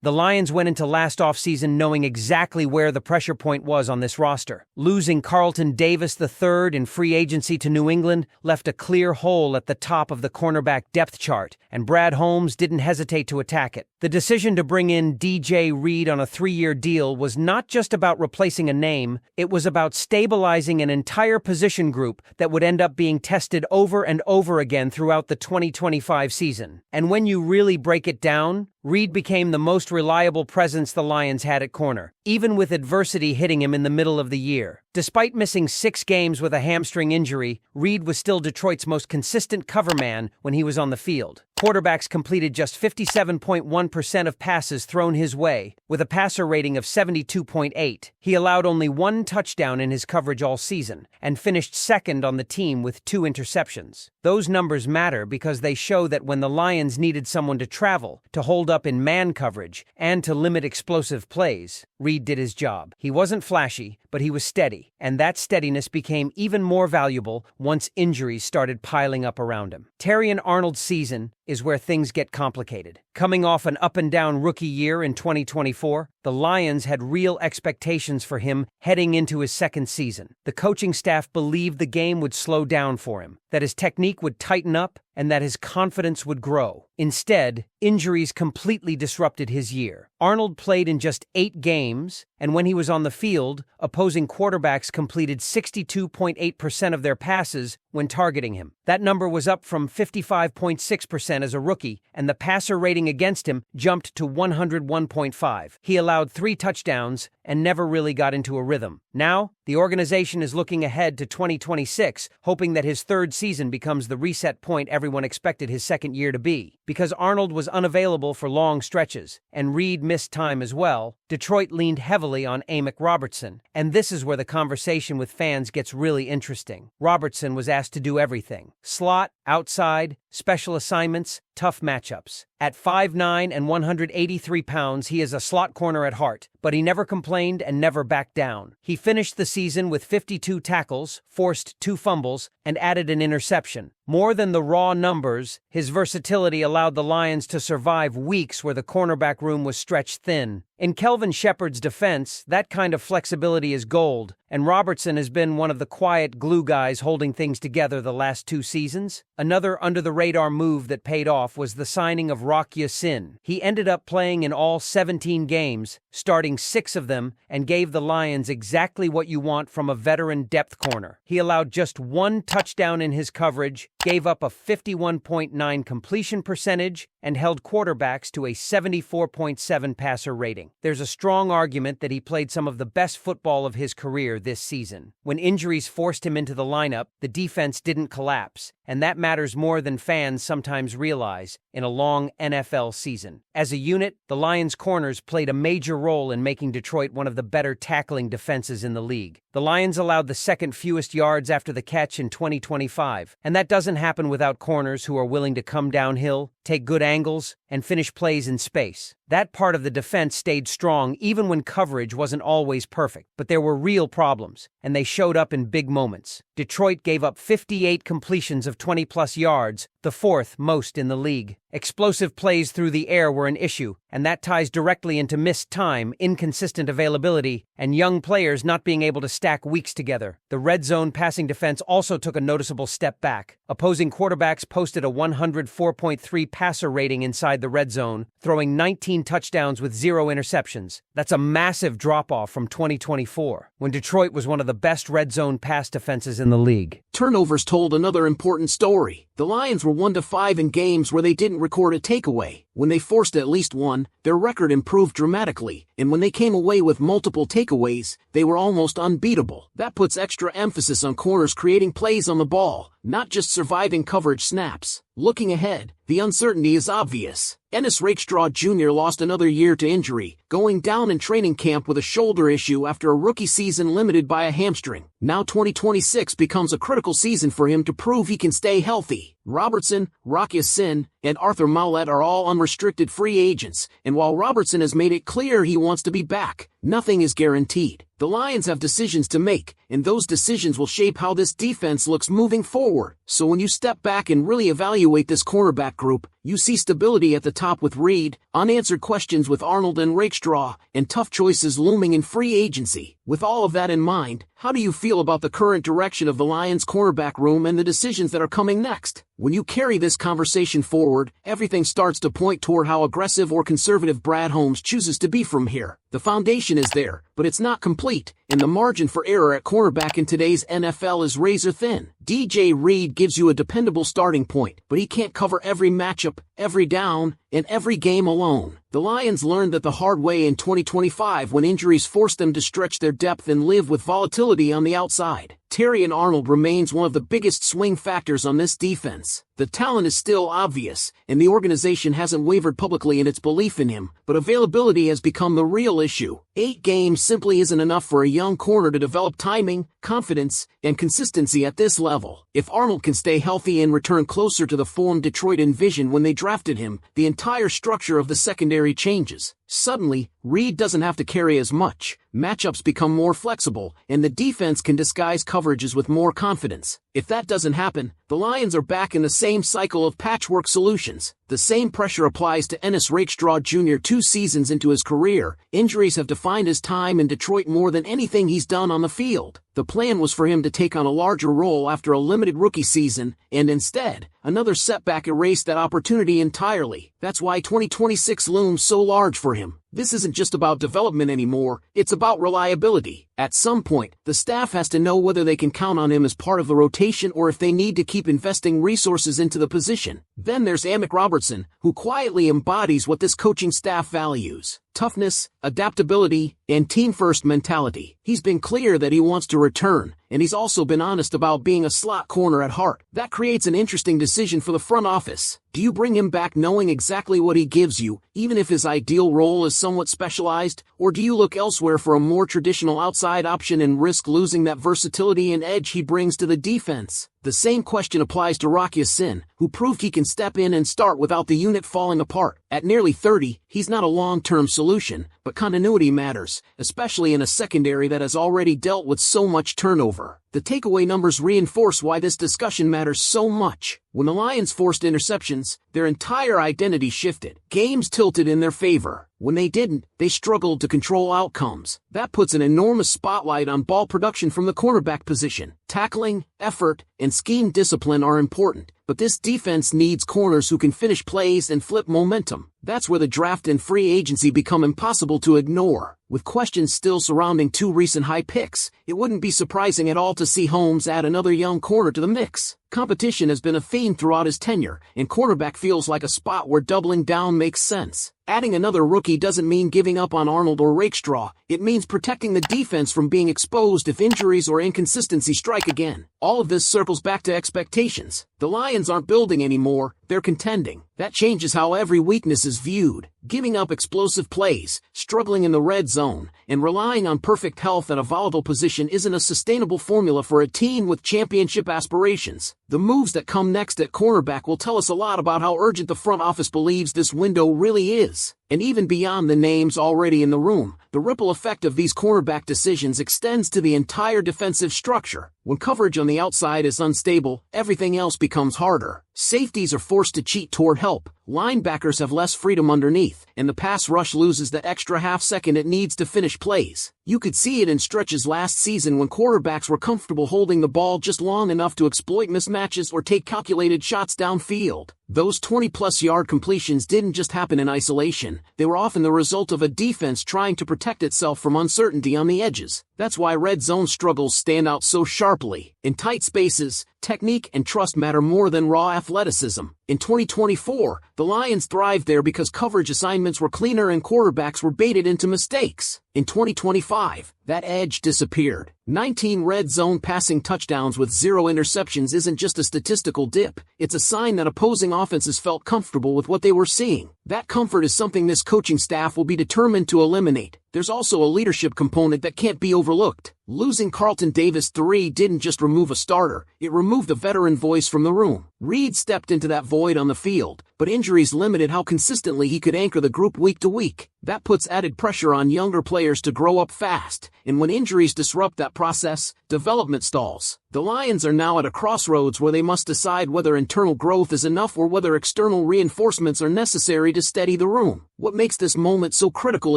The Lions went into last offseason knowing exactly where the pressure point was on this roster. Losing Carlton Davis III in free agency to New England left a clear hole at the top of the cornerback depth chart, and Brad Holmes didn't hesitate to attack it. The decision to bring in DJ Reed on a 3-year deal was not just about replacing a name, it was about stabilizing an entire position group that would end up being tested over and over again throughout the 2025 season. And when you really break it down, Reed became the most reliable presence the Lions had at corner, even with adversity hitting him in the middle of the year. Despite missing 6 games with a hamstring injury, Reed was still Detroit's most consistent cover man when he was on the field. Quarterbacks completed just 57.1% of passes thrown his way, with a passer rating of 72.8. He allowed only 1 touchdown in his coverage all season, and finished second on the team with 2 interceptions. Those numbers matter because they show that when the Lions needed someone to travel, to hold up in man coverage, and to limit explosive plays, Reed did his job. He wasn't flashy, but he was steady, and that steadiness became even more valuable once injuries started piling up around him. Terrion Arnold's season is where things get complicated. Coming off an up-and-down rookie year in 2024, the Lions had real expectations for him heading into his second season. The coaching staff believed the game would slow down for him, that his technique would tighten up, and that his confidence would grow. Instead, injuries completely disrupted his year. Arnold played in just 8 games, and when he was on the field, opposing quarterbacks completed 62.8% of their passes when targeting him. That number was up from 55.6% as a rookie, and the passer rating against him jumped to 101.5. He allowed 3 touchdowns and never really got into a rhythm. Now, the organization is looking ahead to 2026, hoping that his 3rd season becomes the reset point everyone expected his 2nd year to be. Because Arnold was unavailable for long stretches, and Reed missed time as well, Detroit leaned heavily on Amick Robertson, and this is where the conversation with fans gets really interesting. Robertson was asked to do everything: slot, outside, special assignments, tough matchups. At 5'9" and 183 pounds, he is a slot corner at heart, but he never complained and never backed down. He finished the season with 52 tackles, forced 2 fumbles, and added an interception. More than the raw numbers, his versatility allowed the Lions to survive weeks where the cornerback room was stretched thin. In Kelvin Shepard's defense, that kind of flexibility is gold, and Robertson has been one of the quiet glue guys holding things together the last 2 seasons. Another under-the-radar move that paid off was the signing of Rock Ya-Sin. He ended up playing in all 17 games, starting 6 of them, and gave the Lions exactly what you want from a veteran depth corner. He allowed just 1 touchdown in his coverage, gave up a 51.9 completion percentage, and held quarterbacks to a 74.7 passer rating. There's a strong argument that he played some of the best football of his career this season. When injuries forced him into the lineup, the defense didn't collapse, and that matters more than fans sometimes realize in a long NFL season. As a unit, the Lions' corners played a major role in making Detroit one of the better tackling defenses in the league. The Lions allowed the 2nd fewest yards after the catch in 2025, and that doesn't happen without corners who are willing to come downhill, take good angles, and finish plays in space. That part of the defense stayed strong even when coverage wasn't always perfect, but there were real problems, and they showed up in big moments. Detroit gave up 58 completions of 20-plus yards, the 4th most in the league. Explosive plays through the air were an issue, and that ties directly into missed time, inconsistent availability, and young players not being able to stack weeks together. The red zone passing defense also took a noticeable step back. Opposing quarterbacks posted a 104.3 passer rating inside the red zone, throwing 19 touchdowns with 0 interceptions. That's a massive drop-off from 2024, when Detroit was one of the best red zone pass defenses in the league. Turnovers told another important story. The Lions were 1-5 in games where they didn't record a takeaway. When they forced at least one, their record improved dramatically, and when they came away with multiple takeaways, they were almost unbeatable. That puts extra emphasis on corners creating plays on the ball, not just surviving coverage snaps. Looking ahead, the uncertainty is obvious. Ennis Rakestraw Jr. lost another year to injury, going down in training camp with a shoulder issue after a rookie season limited by a hamstring. Now 2026 becomes a critical season for him to prove he can stay healthy. Robertson, Rock Ya-Sin, and Arthur Maulet are all unrestricted free agents, and while Robertson has made it clear he wants to be back, nothing is guaranteed. The Lions have decisions to make, and those decisions will shape how this defense looks moving forward. So when you step back and really evaluate this cornerback group, you see stability at the top with Reed, unanswered questions with Arnold and Rakestraw, and tough choices looming in free agency. With all of that in mind, how do you feel about the current direction of the Lions cornerback room and the decisions that are coming next? When you carry this conversation forward, everything starts to point toward how aggressive or conservative Brad Holmes chooses to be from here. The foundation is there, but it's not complete, and the margin for error at cornerback in today's NFL is razor thin. DJ Reed gives you a dependable starting point, but he can't cover every matchup, every down, and every game alone. The Lions learned that the hard way in 2025 when injuries forced them to stretch their depth and live with volatility on the outside. Terrion Arnold remains one of the biggest swing factors on this defense. The talent is still obvious, and the organization hasn't wavered publicly in its belief in him, but availability has become the real issue. 8 games simply isn't enough for a young corner to develop timing, confidence, and consistency at this level. If Arnold can stay healthy and return closer to the form Detroit envisioned when they drafted him, the entire structure of the secondary changes. Suddenly, Reed doesn't have to carry as much, matchups become more flexible, and the defense can disguise coverages with more confidence. If that doesn't happen, the Lions are back in the same cycle of patchwork solutions. The same pressure applies to Ennis Rakestraw Jr. 2 seasons into his career. Injuries have defined his time in Detroit more than anything he's done on the field. The plan was for him to take on a larger role after a limited rookie season, and instead, another setback erased that opportunity entirely. That's why 2026 looms so large for him. This isn't just about development anymore, it's about reliability. At some point, the staff has to know whether they can count on him as part of the rotation or if they need to keep investing resources into the position. Then there's Amick Robertson, who quietly embodies what this coaching staff values: toughness, adaptability, and team-first mentality. He's been clear that he wants to return, and he's also been honest about being a slot corner at heart. That creates an interesting decision for the front office. Do you bring him back knowing exactly what he gives you, even if his ideal role is somewhat specialized, or do you look elsewhere for a more traditional outside option and risk losing that versatility and edge he brings to the defense? The same question applies to Rock Ya-Sin, who proved he can step in and start without the unit falling apart. At nearly 30, he's not a long-term solution, but continuity matters, especially in a secondary that has already dealt with so much turnover. The takeaway numbers reinforce why this discussion matters so much. When the Lions forced interceptions, their entire identity shifted. Games tilted in their favor. When they didn't, they struggled to control outcomes. That puts an enormous spotlight on ball production from the cornerback position. Tackling, effort, and scheme discipline are important, but this defense needs corners who can finish plays and flip momentum. That's where the draft and free agency become impossible to ignore. With questions still surrounding 2 recent high picks, it wouldn't be surprising at all to see Holmes add another young corner to the mix. Competition has been a theme throughout his tenure, and cornerback feels like a spot where doubling down makes sense. Adding another rookie doesn't mean giving up on Arnold or Rakestraw. It means protecting the defense from being exposed if injuries or inconsistency strike again. All of this circles back to expectations. The Lions aren't building anymore, they're contending. That changes how every weakness is viewed. Giving up explosive plays, struggling in the red zone, and relying on perfect health at a volatile position isn't a sustainable formula for a team with championship aspirations. The moves that come next at cornerback will tell us a lot about how urgent the front office believes this window really is. And even beyond the names already in the room, the ripple effect of these cornerback decisions extends to the entire defensive structure. When coverage on the outside is unstable, everything else becomes harder. Safeties are forced to cheat toward help, linebackers have less freedom underneath, and the pass rush loses the extra half second it needs to finish plays. You could see it in stretches last season when quarterbacks were comfortable holding the ball just long enough to exploit mismatches or take calculated shots downfield. Those 20-plus yard completions didn't just happen in isolation, they were often the result of a defense trying to protect itself from uncertainty on the edges. That's why red zone struggles stand out so sharply. In tight spaces, technique and trust matter more than raw athleticism. In 2024, the Lions thrived there because coverage assignments were cleaner and quarterbacks were baited into mistakes. In 2025, that edge disappeared. 19 red zone passing touchdowns with 0 interceptions isn't just a statistical dip, it's a sign that opposing offenses felt comfortable with what they were seeing. That comfort is something this coaching staff will be determined to eliminate. There's also a leadership component that can't be overlooked. Losing Carlton Davis III didn't just remove a starter, it removed a veteran voice from the room. Reed stepped into that void on the field, but injuries limited how consistently he could anchor the group week to week. That puts added pressure on younger players to grow up fast, and when injuries disrupt that process, development stalls. The Lions are now at a crossroads where they must decide whether internal growth is enough or whether external reinforcements are necessary to steady the room. What makes this moment so critical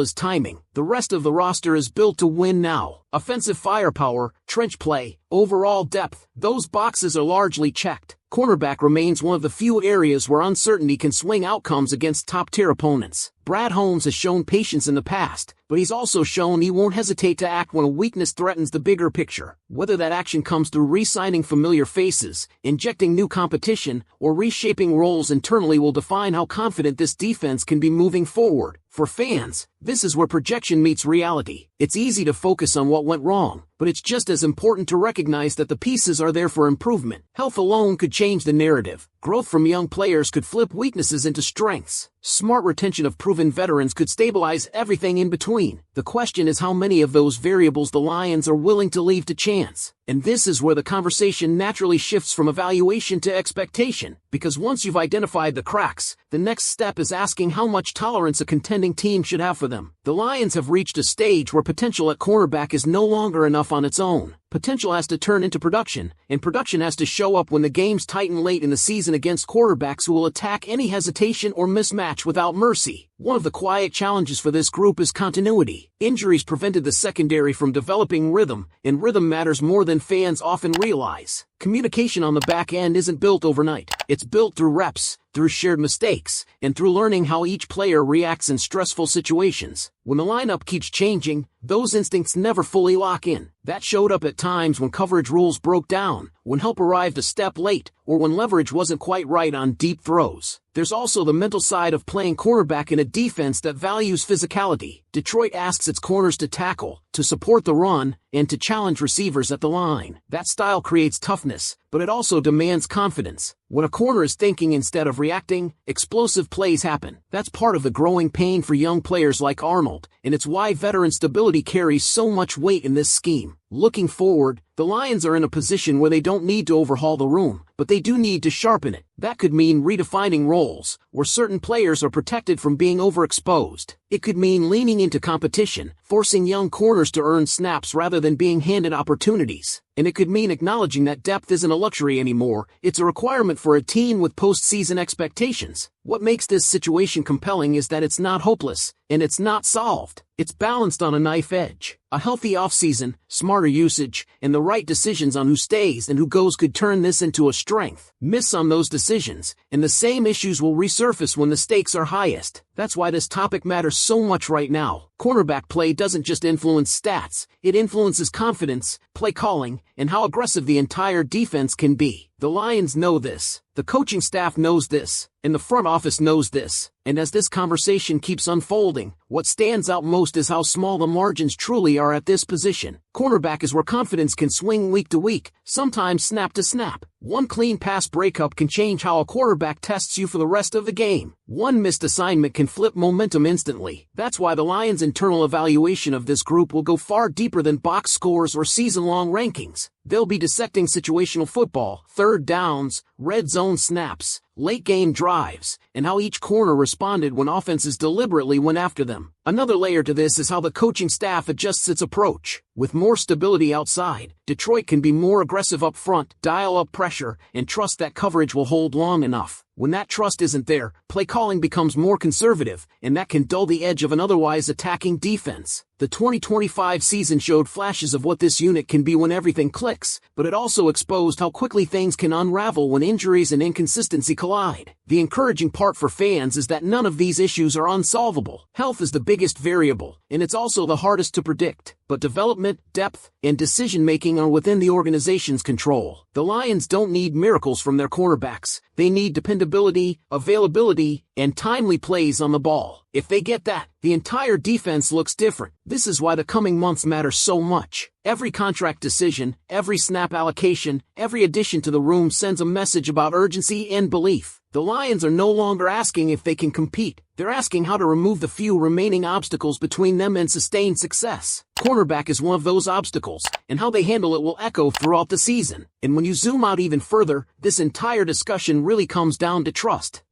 is timing. The rest of the roster is built to win now. Offensive firepower, trench play, overall depth, those boxes are largely checked. Cornerback remains one of the few areas where uncertainty can swing outcomes against top-tier opponents. Brad Holmes has shown patience in the past, but he's also shown he won't hesitate to act when a weakness threatens the bigger picture. Whether that action comes through re-signing familiar faces, injecting new competition, or reshaping roles internally will define how confident this defense can be moving forward. For fans, this is where projection meets reality. It's easy to focus on what went wrong, but it's just as important to recognize that the pieces are there for improvement. Health alone could change the narrative. Growth from young players could flip weaknesses into strengths. Smart retention of proven veterans could stabilize everything in between. The question is how many of those variables the Lions are willing to leave to chance. And this is where the conversation naturally shifts from evaluation to expectation. Because once you've identified the cracks, the next step is asking how much tolerance a contending team should have for them. The Lions have reached a stage where potential at cornerback is no longer enough on its own. Potential has to turn into production, and production has to show up when the games tighten late in the season against quarterbacks who will attack any hesitation or mismatch without mercy. One of the quiet challenges for this group is continuity. Injuries prevented the secondary from developing rhythm, and rhythm matters more than fans often realize. Communication on the back end isn't built overnight. It's built through reps, through shared mistakes, and through learning how each player reacts in stressful situations. When the lineup keeps changing, those instincts never fully lock in. That showed up at times when coverage rules broke down, when help arrived a step late, or when leverage wasn't quite right on deep throws. There's also the mental side of playing cornerback in a defense that values physicality. Detroit asks its corners to tackle, to support the run, and to challenge receivers at the line. That style creates toughness, but it also demands confidence. When a corner is thinking instead of reacting, explosive plays happen. That's part of the growing pain for young players like Arnold, and it's why veteran stability carries so much weight in this scheme. Looking forward, the Lions are in a position where they don't need to overhaul the room, but they do need to sharpen it. That could mean redefining roles, where certain players are protected from being overexposed. It could mean leaning into competition, forcing young corners to earn snaps rather than being handed opportunities. And it could mean acknowledging that depth isn't a luxury anymore, it's a requirement for a team with postseason expectations. What makes this situation compelling is that it's not hopeless, and it's not solved. It's balanced on a knife edge. A healthy offseason, smarter usage, and the right decisions on who stays and who goes could turn this into a strength. Miss on those decisions, and the same issues will resurface when the stakes are highest. That's why this topic matters so much right now. Cornerback play doesn't just influence stats, it influences confidence, play calling, and how aggressive the entire defense can be. The Lions know this. The coaching staff knows this, and the front office knows this. And as this conversation keeps unfolding, what stands out most is how small the margins truly are at this position. Cornerback is where confidence can swing week to week, sometimes snap to snap. One clean pass breakup can change how a quarterback tests you for the rest of the game. One missed assignment can flip momentum instantly. That's why the Lions' internal evaluation of this group will go far deeper than box scores or season-long rankings. They'll be dissecting situational football, third downs, red zone snaps, late-game drives, and how each corner responded when offenses deliberately went after them. Another layer to this is how the coaching staff adjusts its approach. With more stability outside, Detroit can be more aggressive up front, dial up pressure, and trust that coverage will hold long enough. When that trust isn't there, play calling becomes more conservative, and that can dull the edge of an otherwise attacking defense. The 2025 season showed flashes of what this unit can be when everything clicks, but it also exposed how quickly things can unravel when injuries and inconsistency collide. The encouraging part for fans is that none of these issues are unsolvable. Health is the biggest variable, and it's also the hardest to predict. But development, depth, and decision-making are within the organization's control. The Lions don't need miracles from their quarterbacks. They need dependability, availability, and timely plays on the ball. If they get that, the entire defense looks different. This is why the coming months matter so much. Every contract decision, every snap allocation, every addition to the room sends a message about urgency and belief. The Lions are no longer asking if they can compete. They're asking how to remove the few remaining obstacles between them and sustained success. Cornerback is one of those obstacles, and how they handle it will echo throughout the season. And when you zoom out even further, this entire discussion really comes down to trust.